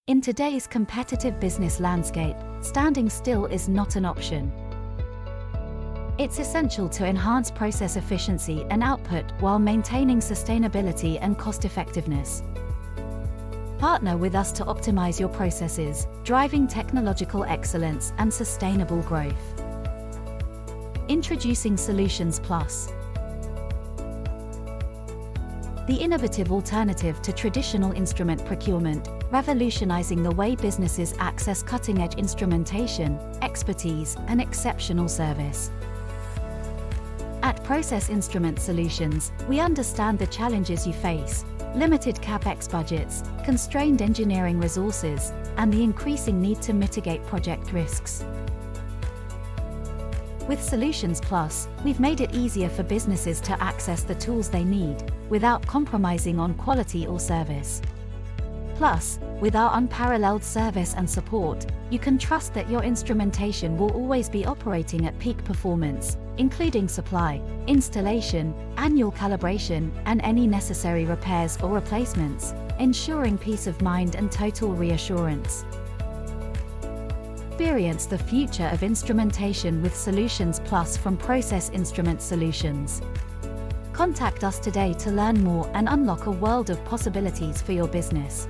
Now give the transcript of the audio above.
In today's competitive business landscape, standing still is not an option. It's essential to enhance process efficiency and output while maintaining sustainability and cost-effectiveness. Partner with us to optimize your processes, driving technological excellence and sustainable growth. Introducing SolutionsPLUS, the innovative alternative to traditional instrument procurement, revolutionizing the way businesses access cutting-edge instrumentation, expertise, and exceptional service. At Process Instrument Solutions, we understand the challenges you face: limited CapEx budgets, constrained engineering resources, and the increasing need to mitigate project risks. With SolutionsPLUS, we've made it easier for businesses to access the tools they need, without compromising on quality or service. Plus, with our unparalleled service and support, you can trust that your instrumentation will always be operating at peak performance, including supply, installation, annual calibration, and any necessary repairs or replacements, ensuring peace of mind and total reassurance. Experience the future of instrumentation with SolutionsPLUS from Process Instrument Solutions. Contact us today to learn more and unlock a world of possibilities for your business.